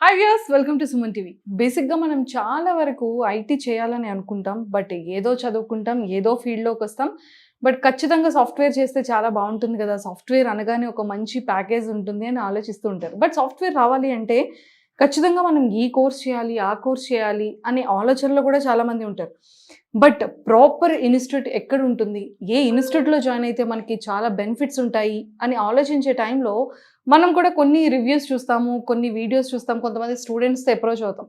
Hi viewers, welcome to Suman TV. బేసిక్గా మనం చాలా వరకు ఐటీ చేయాలని అనుకుంటాం. బట్ ఏదో చదువుకుంటాం, ఏదో ఫీల్డ్లోకి వస్తాం. బట్ ఖచ్చితంగా సాఫ్ట్వేర్ చేస్తే చాలా బాగుంటుంది కదా, సాఫ్ట్వేర్ అనగానే ఒక మంచి ప్యాకేజ్ ఉంటుంది అని ఆలోచిస్తూ ఉంటారు. బట్ సాఫ్ట్వేర్ రావాలి అంటే ఖచ్చితంగా మనం ఈ కోర్స్ చేయాలి, ఆ కోర్స్ చేయాలి అనే ఆలోచనలో కూడా చాలామంది ఉంటారు. బట్ ప్రాపర్ ఇన్స్టిట్యూట్ ఎక్కడ ఉంటుంది, ఏ ఇన్స్టిట్యూట్లో జాయిన్ అయితే మనకి చాలా బెనిఫిట్స్ ఉంటాయి అని ఆలోచించే టైంలో మనం కూడా కొన్ని రివ్యూస్ చూస్తాము, కొన్ని వీడియోస్ చూస్తాం, కొంతమంది స్టూడెంట్స్తో అప్రోచ్ అవుతాం.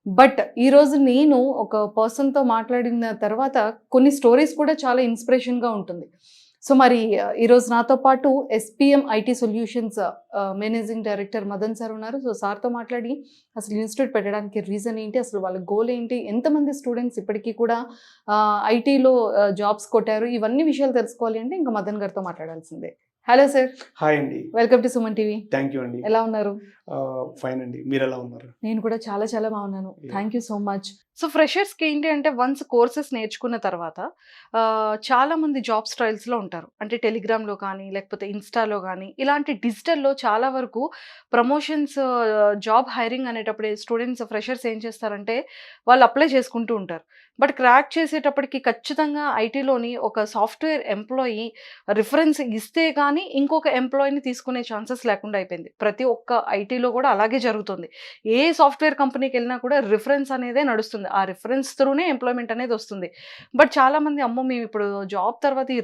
బట్ ఈరోజు నేను ఒక పర్సన్తో మాట్లాడిన తర్వాత కొన్ని స్టోరీస్ కూడా చాలా ఇన్స్పిరేషన్గా ఉంటుంది. సో మరి ఈరోజు నాతో పాటు SPM IT solutions managing director Madan sir ఉన్నారు. సో సార్తో మాట్లాడి అసలు ఇన్స్టిట్యూట్ పెట్టడానికి రీజన్ ఏంటి, అసలు వాళ్ళ గోల్ ఏంటి, ఎంతమంది స్టూడెంట్స్ ఇప్పటికీ కూడా ఐటీలో జాబ్స్ కొట్టారు, ఇవన్నీ విషయాలు తెలుసుకోవాలి అంటే ఇంకా మదన్ గారితో మాట్లాడాల్సిందే. Hello sir. హాయ్ అండి. Welcome to Suman TV. Thank you అండి. ఎలా ఉన్నారు? ఫైన్ అండి, మీరు ఎలా ఉన్నారు? నేను కూడా చాలా చాలా బాగున్నాను. Thank you so much. So ఫ్రెషర్స్కి ఏంటి అంటే వన్స్ కోర్సెస్ నేర్చుకున్న తర్వాత చాలా మంది జాబ్ స్టైల్స్లో ఉంటారు. అంటే టెలిగ్రామ్లో కానీ లేకపోతే ఇన్స్టాలో కానీ ఇలాంటి డిజిటల్లో చాలా వరకు ప్రమోషన్స్, జాబ్ హైరింగ్ అనేటప్పుడు స్టూడెంట్స్ ఫ్రెషర్స్ ఏం చేస్తారంటే వాళ్ళు అప్లై చేసుకుంటూ ఉంటారు. బట్ క్రాక్ చేసేటప్పటికి ఖచ్చితంగా ఐటీలోని ఒక సాఫ్ట్వేర్ ఎంప్లాయీ రిఫరెన్స్ ఇస్తే కానీ ఇంకొక ఎంప్లాయీని తీసుకునే ఛాన్సెస్ లేకుండా అయిపోయింది. ప్రతి ఒక్క ఐటీలో కూడా అలాగే జరుగుతుంది. ఏ సాఫ్ట్వేర్ కంపెనీకి వెళ్ళినా కూడా రిఫరెన్స్ అనేదే నడుస్తుంది. ఆ రిఫరెన్స్ త్రూనే ఎంప్లాయ్మెంట్ అనేది వస్తుంది. బట్ చాలామంది అమ్మో మేము ఇప్పుడు జాబ్ తర్వాత ఈ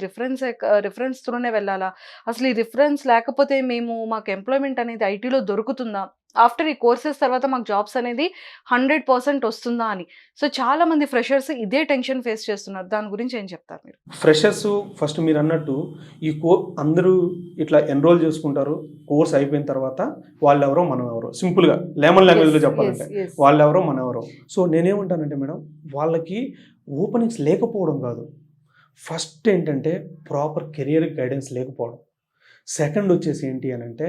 రిఫరెన్స్ త్రూనే వెళ్ళాలా, అసలు ఈ రిఫరెన్స్ లేకపోతే మాకు ఎంప్లాయ్మెంట్ అనేది ఐటీలో దొరుకుతుందా, ఆఫ్టర్ ఈ కోర్సెస్ తర్వాత మాకు జాబ్స్ అనేది 100% వస్తుందా అని. సో చాలా మంది ఫ్రెషర్స్ ఇదే టెన్షన్ ఫేస్ చేస్తున్నారు. దాని గురించి ఏం చెప్తారు మీరు? ఫ్రెషర్స్ ఫస్ట్ మీరు అన్నట్టు అందరూ ఇట్లా ఎన్రోల్ చేసుకుంటారు. కోర్స్ అయిపోయిన తర్వాత వాళ్ళెవరో మనం ఎవరో, సింపుల్గా లేమన్ లాంగ్వేజ్లో చెప్పాలంటే వాళ్ళెవరో మనం ఎవరో. సో నేనేమంటానంటే మేడం, వాళ్ళకి ఓపెనింగ్స్ లేకపోవడం కాదు, ఫస్ట్ ఏంటంటే ప్రాపర్ కెరియర్ గైడెన్స్ లేకపోవడం. సెకండ్ వచ్చేసి ఏంటి అని అంటే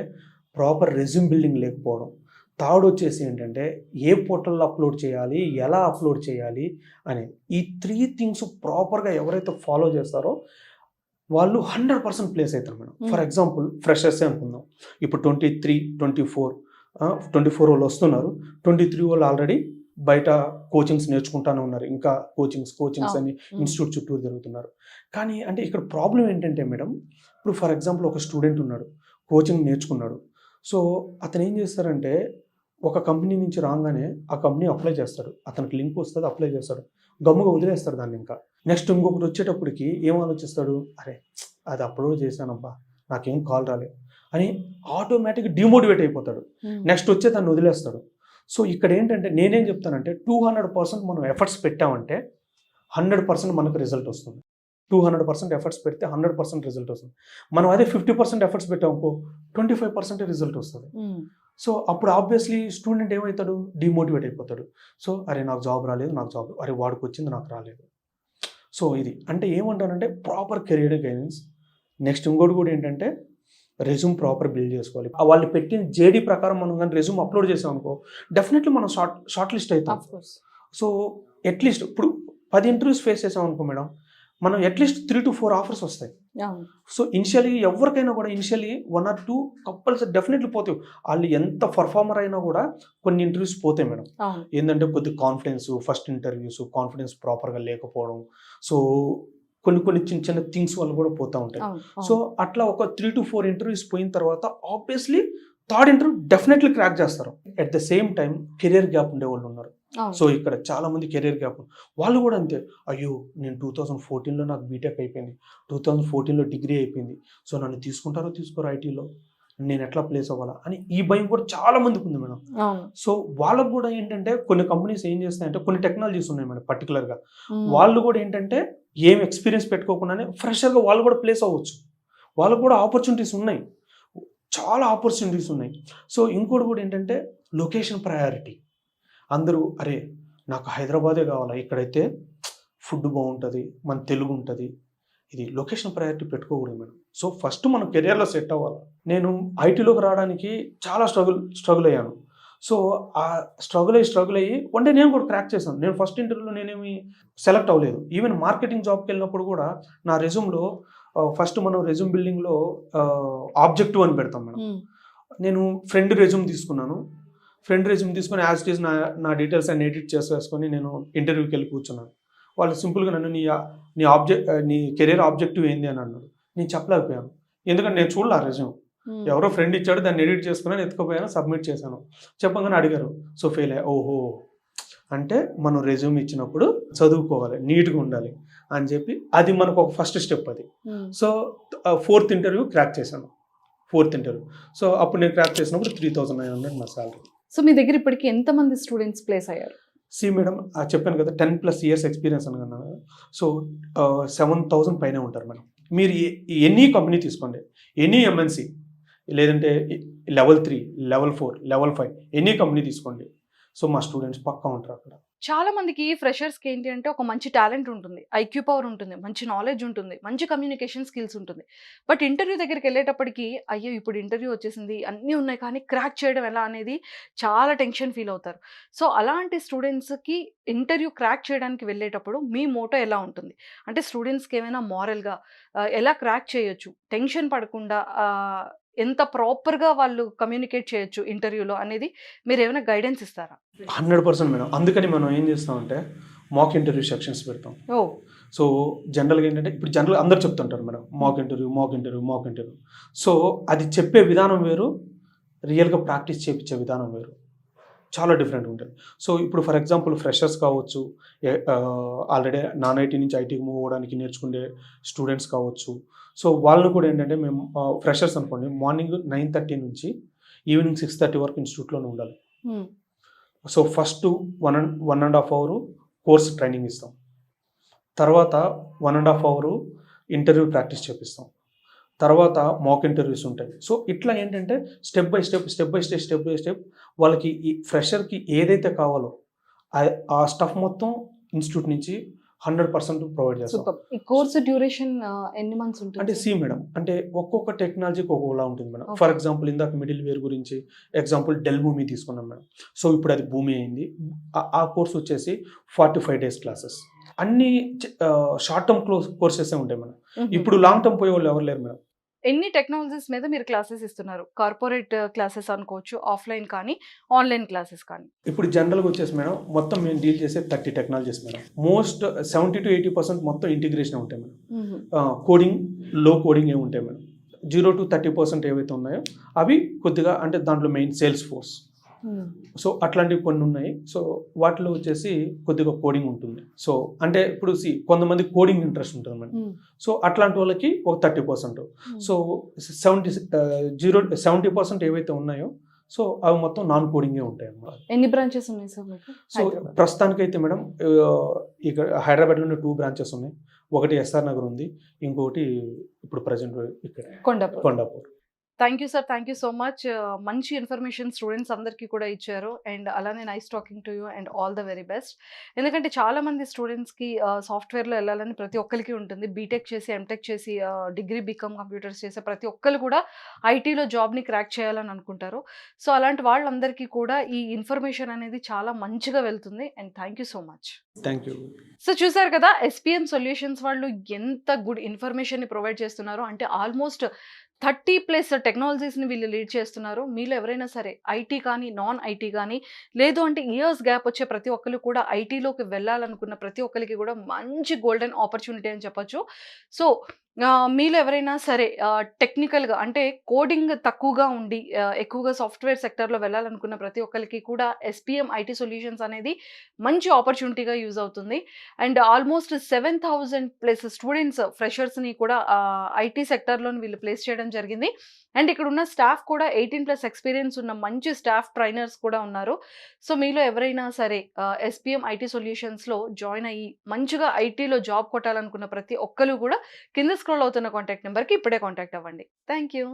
ప్రాపర్ రెజ్యూమ్ బిల్డింగ్ లేకపోవడం. థర్డ్ వచ్చేసి ఏంటంటే ఏ పోర్టల్లో అప్లోడ్ చేయాలి, ఎలా అప్లోడ్ చేయాలి అనేది. ఈ 3 థింగ్స్ ప్రాపర్గా ఎవరైతే ఫాలో చేస్తారో వాళ్ళు 100% ప్లేస్ అవుతారు మేడం. ఫర్ ఎగ్జాంపుల్ ఫ్రెషర్సే అనుకుందాం. ఇప్పుడు 24 వాళ్ళు వస్తున్నారు. 23 వాళ్ళు ఆల్రెడీ బయట కోచింగ్స్ నేర్చుకుంటానే ఉన్నారు. ఇంకా కోచింగ్స్ అని ఇన్స్టిట్యూట్ చుట్టూ తిరుగుతున్నారు. కానీ అంటే ఇక్కడ ప్రాబ్లం ఏంటంటే మేడం, ఇప్పుడు ఫర్ ఎగ్జాంపుల్ ఒక స్టూడెంట్ ఉన్నాడు, కోచింగ్ నేర్చుకున్నాడు. సో అతను ఏం చేస్తారంటే ఒక కంపెనీ నుంచి రాగానే ఆ కంపెనీ అప్లై చేస్తాడు, అతనికి లింక్ వస్తుంది, అప్లై చేస్తాడు, గమ్ముగా వదిలేస్తాడు దాన్ని. ఇంకా నెక్స్ట్ ఇంకొకటి వచ్చేటప్పటికి ఏం ఆలోచిస్తాడు, అరే అది అప్లోడ్ చేశానబ్బా, నాకేం కాల్ రాలేదు అని ఆటోమేటిక్గా డిమోటివేట్ అయిపోతాడు. నెక్స్ట్ వచ్చే దాన్ని వదిలేస్తాడు. సో ఇక్కడ ఏంటంటే నేనేం చెప్తానంటే 200% మనం ఎఫర్ట్స్ పెట్టామంటే 100% మనకు రిజల్ట్ వస్తుంది. 200% ఎఫర్ట్స్ పెడితే 100% రిజల్ట్ వస్తుంది. మనం అదే 50% ఎఫర్ట్స్ పెట్టామనుకో 25% రిజల్ట్ వస్తుంది. సో అప్పుడు ఆబ్వియస్లీ స్టూడెంట్ ఏమవుతాడు, డిమోటివేట్ అయిపోతాడు. సో అరే నాకు జాబ్ రాలేదు, అరే వాడికి వచ్చింది నాకు రాలేదు. సో ఇది అంటే ఏమంటానంటే ప్రాపర్ కెరియర్ గైడెన్స్. నెక్స్ట్ ఇంకోటి కూడా ఏంటంటే రెజ్యూమ్ ప్రాపర్ బిల్డ్ చేసుకోవాలి. వాళ్ళు పెట్టిన జేడీ ప్రకారం మనం కానీ రెజ్యూమ్ అప్లోడ్ చేసాం అనుకో డెఫినెట్లీ మనం షార్ట్ లిస్ట్ అవుతాం. సో అట్లీస్ట్ ఇప్పుడు 10 ఇంటర్వ్యూస్ ఫేస్ చేసాం అనుకో మేడం, మనం అట్లీస్ట్ 3 to 4 ఆఫర్స్ వస్తాయి. సో ఇనిషియలీ ఎవరికైనా కూడా 1 or 2 కంపల్సరీ డెఫినెట్లీ పోతాయి. వాళ్ళు ఎంత పర్ఫార్మర్ అయినా కూడా కొన్ని ఇంటర్వ్యూస్ పోతాయి మేడం. ఏంటంటే కొద్ది కాన్ఫిడెన్స్, ఫస్ట్ ఇంటర్వ్యూస్ కాన్ఫిడెన్స్ ప్రాపర్గా లేకపోవడం, సో కొన్ని చిన్న థింగ్స్ వల్ల కూడా పోతూ ఉంటాయి. సో అట్లా ఒక 3 to 4 ఇంటర్వ్యూస్ పోయిన తర్వాత obviously third interview definitely crack చేస్తారు. At the same time career gap ఉండే వాళ్ళు ఉన్నారు. సో ఇక్కడ చాలా మంది కెరియర్ గ్యాప్, వాళ్ళు కూడా అంతే, అయ్యో నేను 2014లో నాకు బీటెక్ అయిపోయింది, 2014లో డిగ్రీ అయిపోయింది, సో నన్ను తీసుకుంటారో తీసుకోరో ఐటీలో, నేను ఎట్లా ప్లేస్ అవ్వాలా అని ఈ భయం కూడా చాలా మందికి ఉంది మేడం. సో వాళ్ళకు కూడా ఏంటంటే కొన్ని కంపెనీస్ ఏం చేస్తాయంటే కొన్ని టెక్నాలజీస్ ఉన్నాయి మేడం పర్టికులర్గా, వాళ్ళు కూడా ఏంటంటే ఏం ఎక్స్పీరియన్స్ పెట్టుకోకుండానే ఫ్రెషర్గా వాళ్ళు కూడా ప్లేస్ అవ్వచ్చు. వాళ్ళకు కూడా ఆపర్చునిటీస్ ఉన్నాయి, చాలా ఆపర్చునిటీస్ ఉన్నాయి. సో ఇంకోటి కూడా ఏంటంటే లొకేషన్ ప్రయారిటీ. అందరూ అరే నాకు హైదరాబాదే కావాలా, ఇక్కడైతే ఫుడ్ బాగుంటుంది, మన తెలుగు ఉంటుంది, ఇది లొకేషన్ ప్రయారిటీ పెట్టుకోకూడదు మేడం. సో ఫస్ట్ మనం కెరియర్లో సెట్ అవ్వాలి. నేను ఐటీలోకి రావడానికి చాలా స్ట్రగుల్ అయ్యాను. సో ఆ స్ట్రగుల్ అయ్యి వన్ డే నేను కూడా క్రాక్ చేశాను. నేను ఫస్ట్ ఇంటర్వ్యూలో నేనేమి సెలెక్ట్ అవ్వలేదు. ఈవెన్ మార్కెటింగ్ జాబ్కి వెళ్ళినప్పుడు కూడా నా రెజ్యూమ్లో ఫస్ట్ మనం రెజ్యూమ్ బిల్డింగ్లో ఆబ్జెక్టివ్ అని పెడతాం మేడం. నేను ఫ్రెండ్ రెజ్యూమ్ తీసుకున్నాను. ఫ్రెండ్ రెజ్యూమ్ తీసుకొని యాజ్ ఇట్ ఈస్ నా డీటెయిల్స్ అన్ని ఎడిట్ చేసేసుకొని నేను ఇంటర్వ్యూకి వెళ్ళి కూర్చున్నాను. వాళ్ళు సింపుల్గా నన్ను నీ కెరీర్ ఆబ్జెక్టివ్ ఏంది అని అన్నాడు. నేను చెప్పలేకపోయాను, ఎందుకంటే నేను చూడలే రెజ్యూమ్. ఎవరో ఫ్రెండ్ ఇచ్చాడు, దాన్ని ఎడిట్ చేసుకుని ఎత్తుకుపోయాను, సబ్మిట్ చేశాను. చెప్పగానే అడిగారు, సో ఫెయిల్ అయ్యా. ఓహో, అంటే మనం రెజ్యూమ్ ఇచ్చినప్పుడు చదువుకోవాలి, నీట్గా ఉండాలి అని చెప్పి అది మనకు ఒక ఫస్ట్ స్టెప్ అది. సో 4th ఇంటర్వ్యూ క్రాక్ చేశాను. 4th interview. సో అప్పుడు నేను క్రాక్ చేసినప్పుడు 3,900 నా సాలరీ. సో మీ దగ్గర ఇప్పటికి ఎంతమంది స్టూడెంట్స్ ప్లేస్ అయ్యారు? మేడం చెప్పాను కదా 10+ years ఎక్స్పీరియన్స్ అన్నాను. సో 7,000 పైనే ఉంటారు మేడం. మీరు ఎనీ కంపెనీ తీసుకోండి, ఎనీ ఎంఎన్సి, లేదంటే level 3, level 4, level 5 any company తీసుకోండి. సో మా స్టూడెంట్స్ పక్కా ఉంటారు అక్కడ. చాలా మందికి ఫ్రెషర్స్కి ఏంటి అంటే ఒక మంచి టాలెంట్ ఉంటుంది, ఐక్యూ పవర్ ఉంటుంది, మంచి నాలెడ్జ్ ఉంటుంది, మంచి కమ్యూనికేషన్ స్కిల్స్ ఉంటుంది. బట్ ఇంటర్వ్యూ దగ్గరికి వెళ్ళేటప్పటికి అయ్యో ఇప్పుడు ఇంటర్వ్యూ వచ్చేసింది, అన్నీ ఉన్నాయి, కానీ క్రాక్ చేయడం ఎలా అనేది చాలా టెన్షన్ ఫీల్ అవుతారు. సో అలాంటి స్టూడెంట్స్కి ఇంటర్వ్యూ క్రాక్ చేయడానికి వెళ్ళేటప్పుడు మీ మోటో ఎలా ఉంటుంది? అంటే స్టూడెంట్స్కి ఏమైనా మారల్గా ఎలా క్రాక్ చేయొచ్చు, టెన్షన్ పడకుండా ఎంత ప్రాపర్గా వాళ్ళు కమ్యూనికేట్ చేయొచ్చు ఇంటర్వ్యూలో అనేది మీరు ఏమైనా గైడెన్స్ ఇస్తారా? 100% మేడం. అందుకని మనం ఏం చేస్తామంటే మాక్ ఇంటర్వ్యూ సెక్షన్స్ పెడతాం. సో జనరల్గా ఏంటంటే ఇప్పుడు జనరల్గా అందరు చెప్తుంటారు మేడం మాక్ ఇంటర్వ్యూ. సో అది చెప్పే విధానం వేరు, రియల్గా ప్రాక్టీస్ చేయించే విధానం వేరు, చాలా డిఫరెంట్ ఉంటుంది. సో ఇప్పుడు ఫర్ ఎగ్జాంపుల్ ఫ్రెషర్స్ కావచ్చు, ఆల్రెడీ నాన్ ఐటీ నుంచి ఐటీకి మూవ్ అవ్వడానికి నేర్చుకునే స్టూడెంట్స్ కావచ్చు. సో వాళ్ళని కూడా ఏంటంటే మేము ఫ్రెషర్స్ అనుకోండి, మార్నింగ్ 9:30 నుంచి ఈవినింగ్ 6:30 వరకు ఇన్స్టిట్యూట్లోనే ఉండాలి. So first 1.5 hour course training ఇస్తాం, తర్వాత 1.5 hour ఇంటర్వ్యూ ప్రాక్టీస్ చేపిస్తాం, తర్వాత మాక్ ఇంటర్వ్యూస్ ఉంటాయి. సో ఇట్లా ఏంటంటే స్టెప్ బై స్టెప్ వాళ్ళకి ఈ ఫ్రెషర్కి ఏదైతే కావాలో ఆ స్టఫ్ మొత్తం ఇన్స్టిట్యూట్ నుంచి 100% ప్రొవైడ్ చేస్తాం. ఈ కోర్స్ డ్యూరేషన్ ఎన్ని మంత్స్ ఉంటుంది? అంటే మేడం, అంటే ఒక్కొక్క టెక్నాలజీకి ఒక్కొక్కలా ఉంటుంది మేడం. ఫర్ ఎగ్జాంపుల్ ఇందాక మిడిల్ వేర్ గురించి ఎగ్జాంపుల్ డెల్ భూమి తీసుకున్నాం మేడం. సో ఇప్పుడు అది భూమి అయింది. ఆ కోర్స్ వచ్చేసి 45 days క్లాసెస్. అన్ని షార్ట్ టర్మ్ కోర్సెస్ ఉంటాయి మేడం. ఇప్పుడు లాంగ్ టర్మ్ పోయే వాళ్ళు ఎవరు లేరు మేడం. ఎన్ని టెక్నాలజీస్ మీద మీరు క్లాసెస్ ఇస్తున్నారు? కార్పొరేట్ క్లాసెస్ అనుకోవచ్చు, ఆఫ్లైన్ కానీ ఆన్లైన్ క్లాసెస్ కానీ. ఇప్పుడు జనరల్గా వచ్చేసి మేడం మొత్తం మేము డీల్ చేసే 30 టెక్నాలజీస్ మేడం. మోస్ట్ 70 to 80% మొత్తం ఇంటిగ్రేషన్ ఉంటాయి మేడం. కోడింగ్, లో కోడింగ్ ఏమి ఉంటాయి మేడం. 0 to 30% ఏవైతే ఉన్నాయో అవి కొద్దిగా, అంటే దాంట్లో మెయిన్ సేల్స్ ఫోర్స్. సో అట్లాంటివి కొన్ని ఉన్నాయి. సో వాటిలో వచ్చేసి కొద్దిగా కోడింగ్ ఉంటుంది. సో అంటే ఇప్పుడు కొంతమంది కోడింగ్ ఇంట్రెస్ట్ ఉంటుంది మేడం. సో అట్లాంటి వాళ్ళకి ఒక 30%. సో 70% ఏవైతే ఉన్నాయో సో అవి మొత్తం నాన్ కోడింగే ఉంటాయి అన్నమాట. ఎన్ని బ్రాంచెస్ ఉన్నాయి సార్ మీకు? సో ప్రస్తుతానికైతే మేడం ఇక్కడ హైదరాబాద్లోనే 2 branches ఉన్నాయి. ఒకటి ఎస్ఆర్ నగర్ ఉంది, ఇంకొకటి ఇప్పుడు ప్రజెంట్ ఇక్కడ Kondapur. Thank you sir, thank you so much. మంచి ఇన్ఫర్మేషన్ స్టూడెంట్స్ అందరికీ కూడా ఇచ్చారు. అండ్ అలానే nice talking to you and all the very best. ఎందుకంటే చాలామంది స్టూడెంట్స్కి సాఫ్ట్వేర్లో వెళ్ళాలని ప్రతి ఒక్కరికి ఉంటుంది. బీటెక్ చేసి, ఎంటెక్ చేసి, డిగ్రీ బీకామ్ కంప్యూటర్స్ చేసే ప్రతి ఒక్కరు కూడా ఐటీలో జాబ్ని క్రాక్ చేయాలని అనుకుంటారు. సో అలాంటి వాళ్ళందరికీ కూడా ఈ ఇన్ఫర్మేషన్ అనేది చాలా మంచిగా వెళ్తుంది. And thank you so much. Thank you. So చూసారు కదా, ఎస్పీఎం సొల్యూషన్స్ వాళ్ళు ఎంత గుడ్ ఇన్ఫర్మేషన్ని ప్రొవైడ్ చేస్తున్నారు. అంటే ఆల్మోస్ట్ 30+ టెక్నాలజీస్ని వీళ్ళు లీడ్ చేస్తున్నారు. మీలో ఎవరైనా సరే ఐటీ కానీ, నాన్ ఐటీ కానీ, లేదు అంటే ఇయర్స్ గ్యాప్ వచ్చే ప్రతి ఒక్కరు కూడా ఐటీలోకి వెళ్ళాలనుకున్న ప్రతి ఒక్కరికి కూడా మంచి గోల్డెన్ ఆపర్చునిటీ అని చెప్పొచ్చు. సో మీలో ఎవరైనా సరే టెక్నికల్గా అంటే కోడింగ్ తక్కువగా ఉండి ఎక్కువగా సాఫ్ట్వేర్ సెక్టర్లో వెళ్ళాలనుకున్న ప్రతి ఒక్కరికి కూడా ఎస్పీఎం ఐటీ సొల్యూషన్స్ అనేది మంచి ఆపర్చునిటీగా యూజ్ అవుతుంది. అండ్ ఆల్మోస్ట్ 7,000+ స్టూడెంట్స్ ఫ్రెషర్స్ని కూడా ఐటీ సెక్టర్లోని వీళ్ళు ప్లేస్ చేయడం జరిగింది. అండ్ ఇక్కడ ఉన్న స్టాఫ్ కూడా 18+ ఎక్స్పీరియన్స్ ఉన్న మంచి స్టాఫ్ ట్రైనర్స్ కూడా ఉన్నారు. సో మీలో ఎవరైనా సరే ఎస్పీఎం ఐటీ సొల్యూషన్స్లో జాయిన్ అయ్యి మంచిగా ఐటీలో జాబ్ కొట్టాలనుకున్న ప్రతి ఒక్కరు కూడా కింద స్క్రోల్ అవుతున్న కాంటాక్ట్ నెంబర్కి ఇప్పుడే కాంటాక్ట్ అవ్వండి. Thank you.